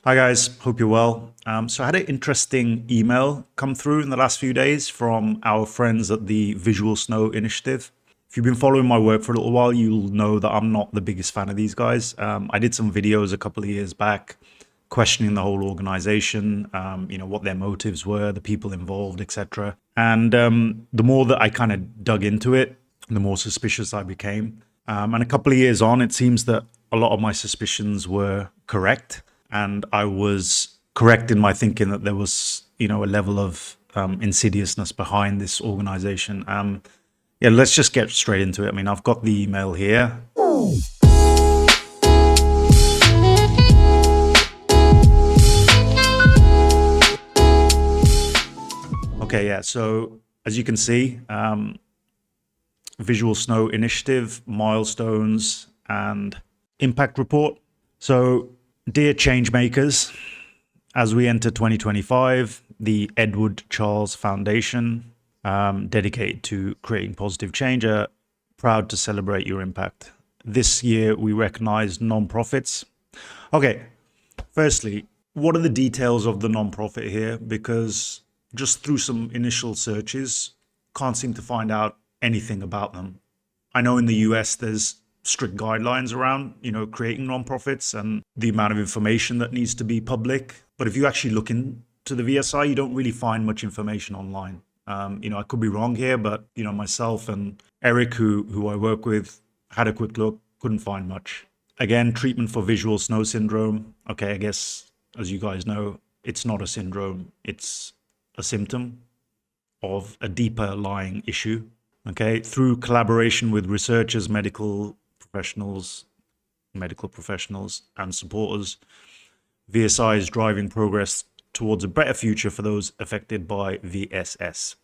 Hi guys, hope you're well. So I had an interesting email come through in the last few days from our friends at the Visual Snow Initiative. If you've been following my work for a little while, you'll know that I'm not the biggest fan of these guys. I did some videos a couple of years back questioning the whole organization, what their motives were, the people involved, etc. And the more that I kind of dug into it, the more suspicious I became. And a couple of years on, it seems that a lot of my suspicions were correct. And I was correct in my thinking that there was, a level of insidiousness behind this organization. Yeah, let's just get straight into it. I mean, I've got the email here. Okay, yeah, so as you can see, Visual Snow Initiative, milestones, and impact report. So, dear changemakers, as we enter 2025, the Edward Charles Foundation, dedicated to creating positive change, are proud to celebrate your impact. This year, we recognize nonprofits. Okay, firstly, what are the details of the nonprofit here? Because just through some initial searches, can't seem to find out anything about them. I know in the US there's strict guidelines around, creating nonprofits and the amount of information that needs to be public. But if you actually look into the VSI, you don't really find much information online. I could be wrong here, but myself and Eric, who I work with, had a quick look, couldn't find much. Again, treatment for visual snow syndrome. Okay, I guess as you guys know, it's not a syndrome; it's a symptom of a deeper lying issue. Okay, through collaboration with researchers, medical professionals, and supporters, VSI is driving progress towards a better future for those affected by VSS.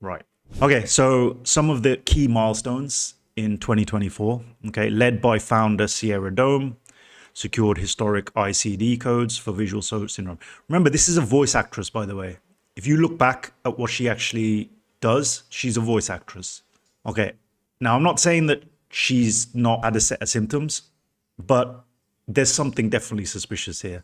Right. Okay, so some of the key milestones in 2024, okay, led by founder Sierra Dome, secured historic ICD codes for visual snow syndrome. Remember, this is a voice actress, by the way. If you look back at what she actually does, she's a voice actress. Okay, now I'm not saying that she's not had a set of symptoms, but there's something definitely suspicious here.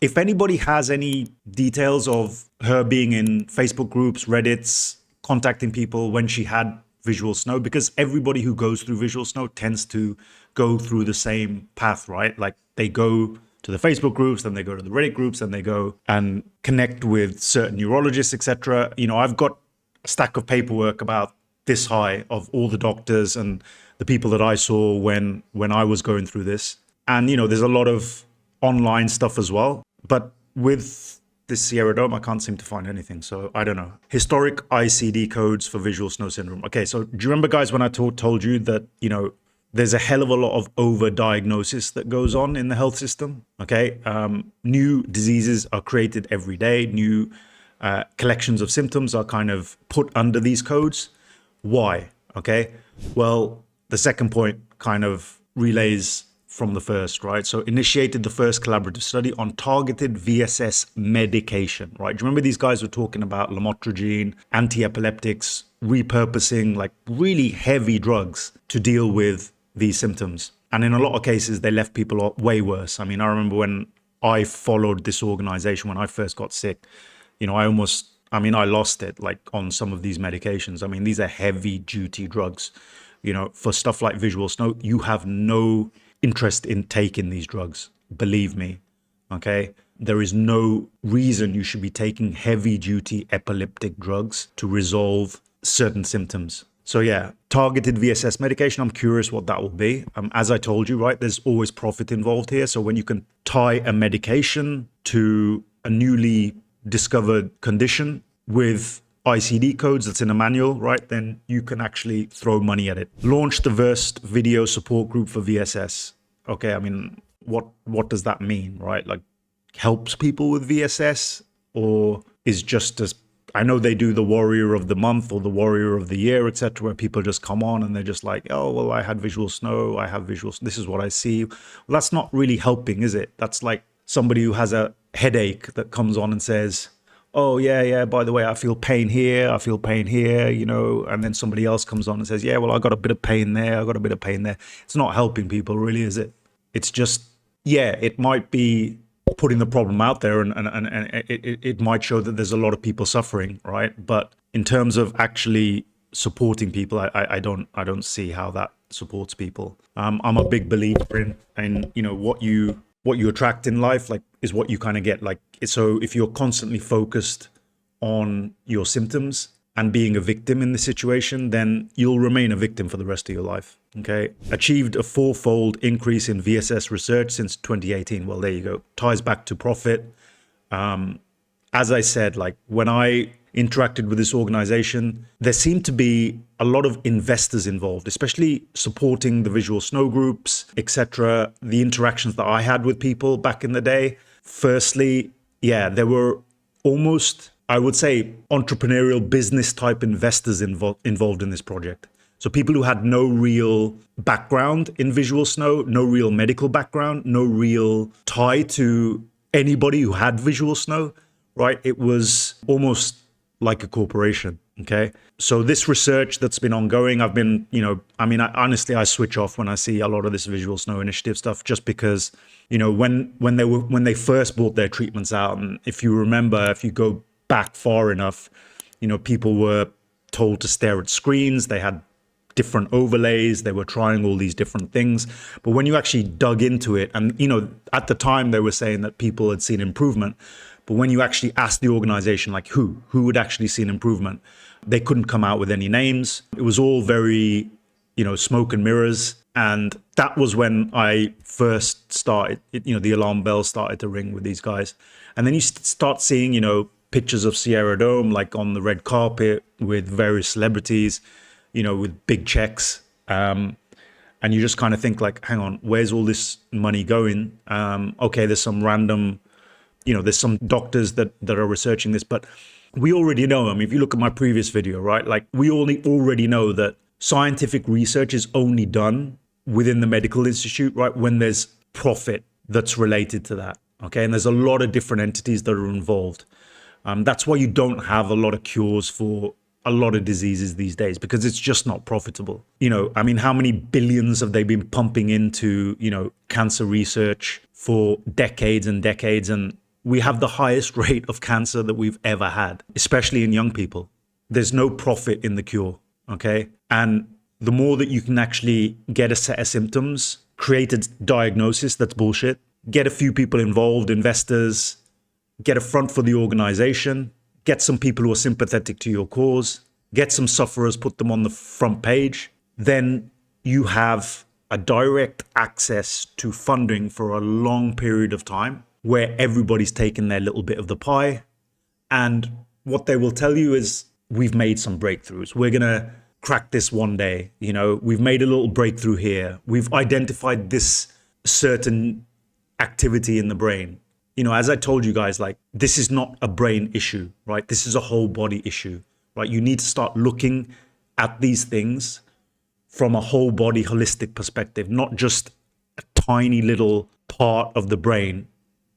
If anybody has any details of her being in Facebook groups, Reddits, contacting people when she had visual snow, because everybody who goes through visual snow tends to go through the same path, right? Like they go to the Facebook groups, then they go to the Reddit groups, and they go and connect with certain neurologists, etc. I've got a stack of paperwork about this high of all the doctors and the people that I saw when I was going through this. And, there's a lot of online stuff as well. But with this Sierra Dome, I can't seem to find anything. So I don't know. Historic ICD codes for visual snow syndrome. Okay, so do you remember, guys, when I told you that, there's a hell of a lot of overdiagnosis that goes on in the health system? Okay, new diseases are created every day. New collections of symptoms are kind of put under these codes. Why? Okay, well, the second point kind of relays from the first, right? So initiated the first collaborative study on targeted VSS medication, right? Do you remember these guys were talking about lamotrigine, anti-epileptics, repurposing like really heavy drugs to deal with these symptoms. And in a lot of cases, they left people way worse. I mean, I remember when I followed this organization, when I first got sick, I lost it like on some of these medications. I mean, these are heavy duty drugs. For stuff like visual snow, you have no interest in taking these drugs. Believe me. Okay. There is no reason you should be taking heavy duty epileptic drugs to resolve certain symptoms. So yeah, targeted VSS medication, I'm curious what that will be. As I told you, right, there's always profit involved here. So when you can tie a medication to a newly discovered condition with ICD codes that's in a manual, right, then you can actually throw money at it. Launch the first video support group for VSS. Okay, I mean, what does that mean, right? Like helps people with VSS, or is just as, I know they do the warrior of the month or the warrior of the year, etc., where people just come on and they're just like, oh, well, I had visual snow, this is what I see. Well, that's not really helping, is it? That's like somebody who has a headache that comes on and says, oh, yeah, by the way, I feel pain here, and then somebody else comes on and says, yeah, well, I got a bit of pain there, It's not helping people, really, is it? It's just, yeah, it might be putting the problem out there, and it might show that there's a lot of people suffering, right? But in terms of actually supporting people, I don't see how that supports people. I'm a big believer in you know, what you attract in life, like, is what you kind of get. Like, so if you're constantly focused on your symptoms and being a victim in the situation, then you'll remain a victim for the rest of your life. Okay. Achieved a 4-fold increase in VSS research since 2018. Well, there you go. Ties back to profit. As I said, like, when I interacted with this organization, there seemed to be a lot of investors involved, especially supporting the visual snow groups, etc. The interactions that I had with people back in the day. Firstly, yeah, there were almost, I would say, entrepreneurial business type investors involved in this project. So people who had no real background in visual snow, no real medical background, no real tie to anybody who had visual snow, right? It was almost like a corporation. Okay. So this research that's been ongoing, I've been, you know, I mean, honestly, I switch off when I see a lot of this visual snow initiative stuff, just because, you know, when they first brought their treatments out, and if you remember, if you go back far enough, you know, people were told to stare at screens. They had different overlays. They were trying all these different things. But when you actually dug into it, and, you know, at the time they were saying that people had seen improvement. But when you actually asked the organization, like, who would actually see an improvement, they couldn't come out with any names. It was all very, you know, smoke and mirrors. And that was when I first started, you know, the alarm bells started to ring with these guys. And then you start seeing, you know, pictures of Sierra Dome, like on the red carpet with various celebrities, you know, with big checks. And you just kind of think, like, hang on, where's all this money going? Okay, there's some random, you know, there's some doctors that are researching this, but we already know. I mean, if you look at my previous video, right, like, we already know that scientific research is only done within the medical institute, right, when there's profit that's related to that. Okay, and there's a lot of different entities that are involved. That's why you don't have a lot of cures for a lot of diseases these days, because it's just not profitable. You know, I mean, how many billions have they been pumping into, you know, cancer research for decades and decades? And we have the highest rate of cancer that we've ever had, especially in young people. There's no profit in the cure, okay? And the more that you can actually get a set of symptoms, create a diagnosis that's bullshit, get a few people involved, investors, get a front for the organization, get some people who are sympathetic to your cause, get some sufferers, put them on the front page, then you have a direct access to funding for a long period of time, where everybody's taken their little bit of the pie. And what they will tell you is, we've made some breakthroughs. We're going to crack this one day. You know, we've made a little breakthrough here. We've identified this certain activity in the brain. You know, as I told you guys, like, this is not a brain issue, right? This is a whole body issue, right? You need to start looking at these things from a whole body holistic perspective, not just a tiny little part of the brain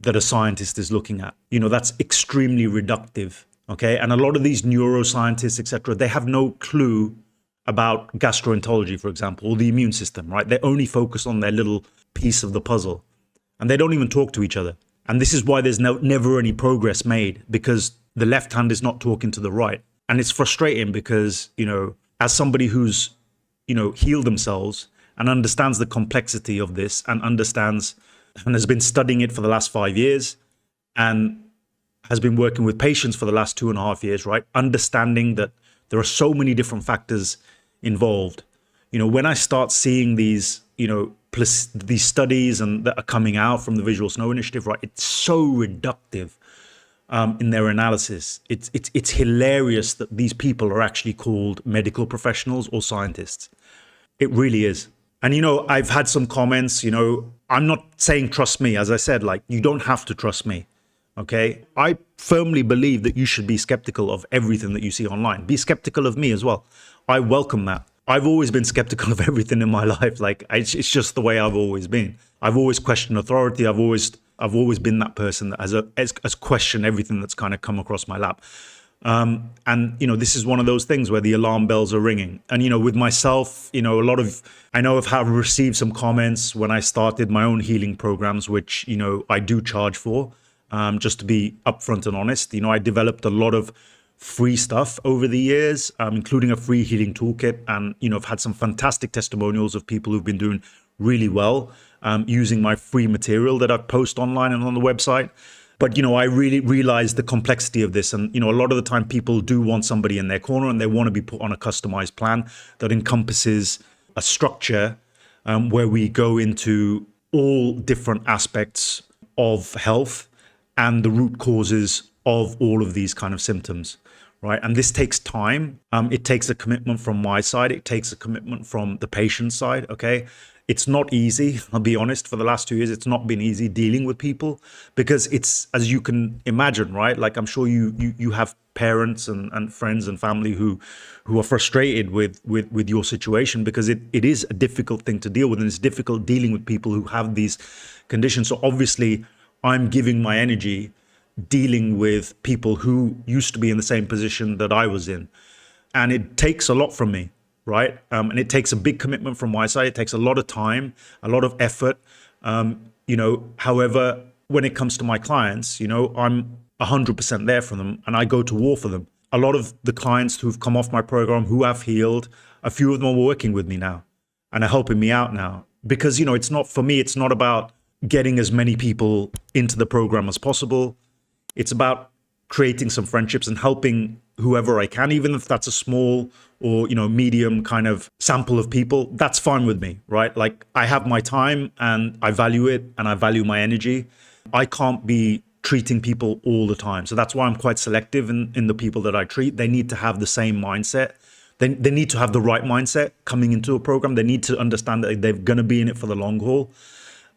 that a scientist is looking at. You know, that's extremely reductive, okay? And a lot of these neuroscientists, etc., they have no clue about gastroenterology, for example, or the immune system, right? They only focus on their little piece of the puzzle, and they don't even talk to each other. And this is why there's never any progress made, because the left hand is not talking to the right. And it's frustrating because, you know, as somebody who's, you know, healed themselves and understands the complexity of this, and understands and has been studying it for the last 5 years, and has been working with patients for the last 2.5 years, right? Understanding that there are so many different factors involved. You know, when I start seeing these, you know, these studies and that are coming out from the Visual Snow Initiative, right? It's so reductive in their analysis. It's hilarious that these people are actually called medical professionals or scientists. It really is. And, you know, I've had some comments, you know, I'm not saying trust me. As I said, like, you don't have to trust me. Okay. I firmly believe that you should be skeptical of everything that you see online. Be skeptical of me as well. I welcome that. I've always been skeptical of everything in my life. Like, it's just the way I've always been. I've always questioned authority. I've always been that person that has questioned everything that's kind of come across my lap. And, this is one of those things where the alarm bells are ringing. And, with myself, I know I've received some comments when I started my own healing programs, which, I do charge for, just to be upfront and honest. I developed a lot of free stuff over the years, including a free healing toolkit. And, I've had some fantastic testimonials of people who've been doing really well using my free material that I post online and on the website. But, I really realized the complexity of this. And, a lot of the time people do want somebody in their corner and they want to be put on a customized plan that encompasses a structure where we go into all different aspects of health and the root causes of all of these kind of symptoms, right? And this takes time. It takes a commitment from my side. It takes a commitment from the patient's side, okay? It's not easy, I'll be honest. For the last 2 years, it's not been easy dealing with people because it's, as you can imagine, right? Like I'm sure you have parents and friends and family who are frustrated with your situation because it is a difficult thing to deal with, and it's difficult dealing with people who have these conditions. So obviously, I'm giving my energy dealing with people who used to be in the same position that I was in, and it takes a lot from me. Right. And it takes a big commitment from my side. It takes a lot of time, a lot of effort. However, when it comes to my clients, I'm 100% there for them and I go to war for them. A lot of the clients who've come off my program, who have healed, a few of them are working with me now and are helping me out now. Because, it's not, for me, it's not about getting as many people into the program as possible. It's about creating some friendships and helping whoever I can, even if that's a small or, medium kind of sample of people. That's fine with me, right? Like I have my time and I value it and I value my energy. I can't be treating people all the time. So that's why I'm quite selective in the people that I treat. They need to have the same mindset. They need to have the right mindset coming into a program. They need to understand that they're going to be in it for the long haul.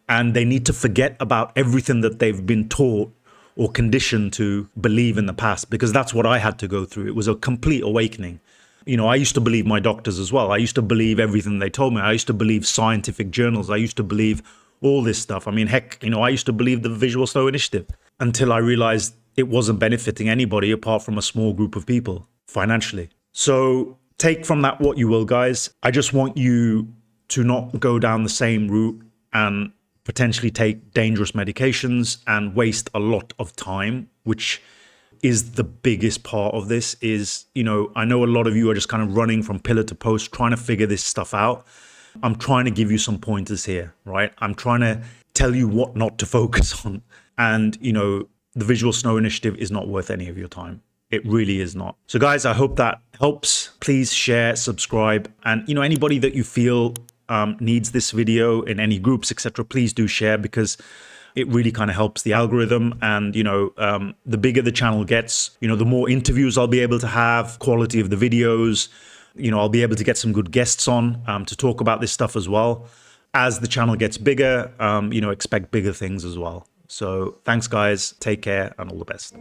And they need to forget about everything that they've been taught or conditioned to believe in the past, because that's what I had to go through. It was a complete awakening. I used to believe my doctors as well. I used to believe everything they told me. I used to believe scientific journals. I used to believe all this stuff. I mean, heck, I used to believe the Visual Slow Initiative until I realized it wasn't benefiting anybody apart from a small group of people financially. So take from that what you will, guys. I just want you to not go down the same route and potentially take dangerous medications and waste a lot of time, which is the biggest part of this. Is, I know a lot of you are just kind of running from pillar to post trying to figure this stuff out. I'm trying to give you some pointers here, right? I'm trying to tell you what not to focus on. And, the Visual Snow Initiative is not worth any of your time. It really is not. So guys, I hope that helps. Please share, subscribe, and, anybody that you feel needs this video in any groups, etc., please do share, because it really kind of helps the algorithm. And, the bigger the channel gets, the more interviews I'll be able to have, quality of the videos, I'll be able to get some good guests on to talk about this stuff as well. As the channel gets bigger, expect bigger things as well. So thanks, guys. Take care and all the best.